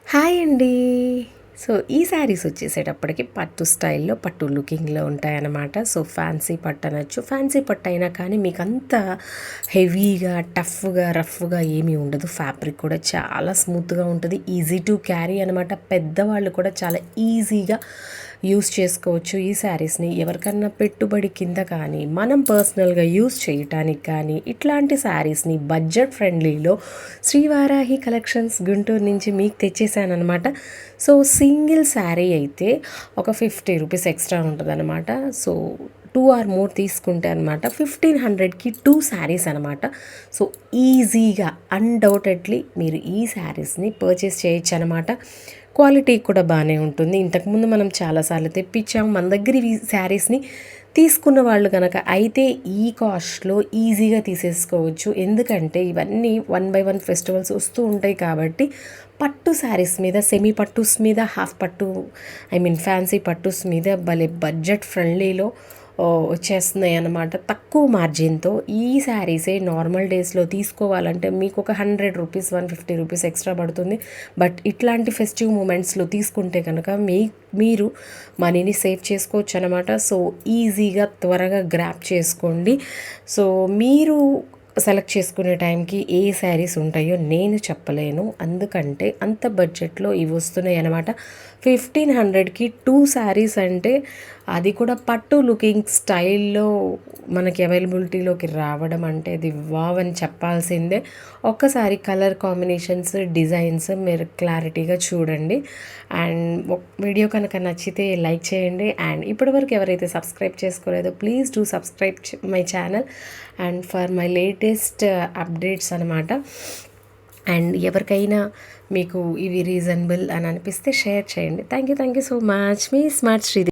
Hi అండి. So, ఈ శారీస్ వచ్చేసేటప్పటికి పట్టు స్టైల్‌లో, పట్టు లుకింగ్‌లో ఉంటాయన్నమాట. సో, ఫ్యాన్సీ పట్టు అనొచ్చు. ఫ్యాన్సీ పట్టు అయినా కానీ మీకంత హెవీగా, టఫ్‌గా, రఫ్‌గా ఏమీ ఉండదు. ఫ్యాబ్రిక్ కూడా చాలా స్మూత్‌గా ఉంటది. ఈజీ టు క్యారీ అనమాట. పెద్దవాళ్ళు కూడా చాలా ఈజీగా యూజ్ చేసుకోవచ్చు ఈ శారీస్‌ని. ఎవరికన్నా పెట్టుబడి కింద కానీ, మనం పర్సనల్‌గా యూజ్ చేయటానికి కానీ, ఇట్లాంటి శారీస్‌ని బడ్జెట్ ఫ్రెండ్లీలో శ్రీవారాహి కలెక్షన్స్ గుంటూరు నుంచి మీకు తెచ్చేసాననమాట. సో, సింగిల్ శారీ అయితే ఒక 50 రూపీస్ ఎక్స్ట్రా ఉంటదనమాట. సో, 2 ఆర్ మోర్ తీసుకుంటే అనమాట 1500కి 2 శారీస్ అనమాట. సో, ఈజీగా అన్‌డౌటెడ్‌లీ మీరు ఈ శారీస్‌ని పర్చేస్ చేయొచ్చనమాట. క్వాలిటీ కూడా బానే ఉంటుంది. ఇంతకుముందు మనం చాలా సార్లు తెప్పించాం. మన దగ్గర ఇవి శారీస్‌ని తీసుకున్న వాళ్ళు గనక అయితే ఈ కాస్ట్‌లో ఈజీగా తీసేసుకోవచ్చు. ఎందుకంటే ఇవన్నీ 1 బై 1 ఫెస్టివల్స్ వస్తూ ఉంటాయి కాబట్టి పట్టు శారీస్ మీద, సెమీ పట్టుస్ మీద, హాఫ్ పట్టు ఫ్యాన్సీ పట్టుస్ మీద భలే బడ్జెట్ ఫ్రెండ్లీలో వచ్చేస్తున్నాయి అన్నమాట. తక్కువ మార్జిన్‌తో ఈ శారీసే నార్మల్ డేస్‌లో తీసుకోవాలంటే మీకు ఒక 100 రూపీస్, 150 రూపీస్ ఎక్స్ట్రా పడుతుంది. బట్ ఇట్లాంటి ఫెస్టివ్ మూమెంట్స్‌లో తీసుకుంటే కనుక మీరు మనీని సేవ్ చేసుకోవచ్చు అనమాట. సో, ఈజీగా త్వరగా గ్రాబ్ చేసుకోండి. సో, మీరు సెలెక్ట్ చేసుకునే టైంకి ఏ శారీస్ ఉంటాయో నేను చెప్పలేను. అందుకంటే అంత బడ్జెట్‌లో ఇవి వస్తున్నాయి అనమాట. 1500కి 2 శారీస్ అంటే అది కూడా పట్టు లుకింగ్ స్టైల్‌లో మనకి అవైలబిలిటీలోకి రావడం అంటే అది వావ్ అని చెప్పాల్సిందే. ఒక్కసారి కలర్ కాంబినేషన్స్, డిజైన్స్ మీరు క్లారిటీగా చూడండి. అండ్ వీడియో కనుక నచ్చితే లైక్ చేయండి. అండ్ ఇప్పటివరకు ఎవరైతే సబ్స్క్రైబ్ చేసుకోలేదో please do subscribe my channel and for my latest updates అనమాట. అండ్ ఎవరికైనా మీకు ఇవి రీజనబుల్ అని అనిపిస్తే షేర్ చేయండి. Thank you so much. మీ స్మార్ట్ శ్రీదేవి.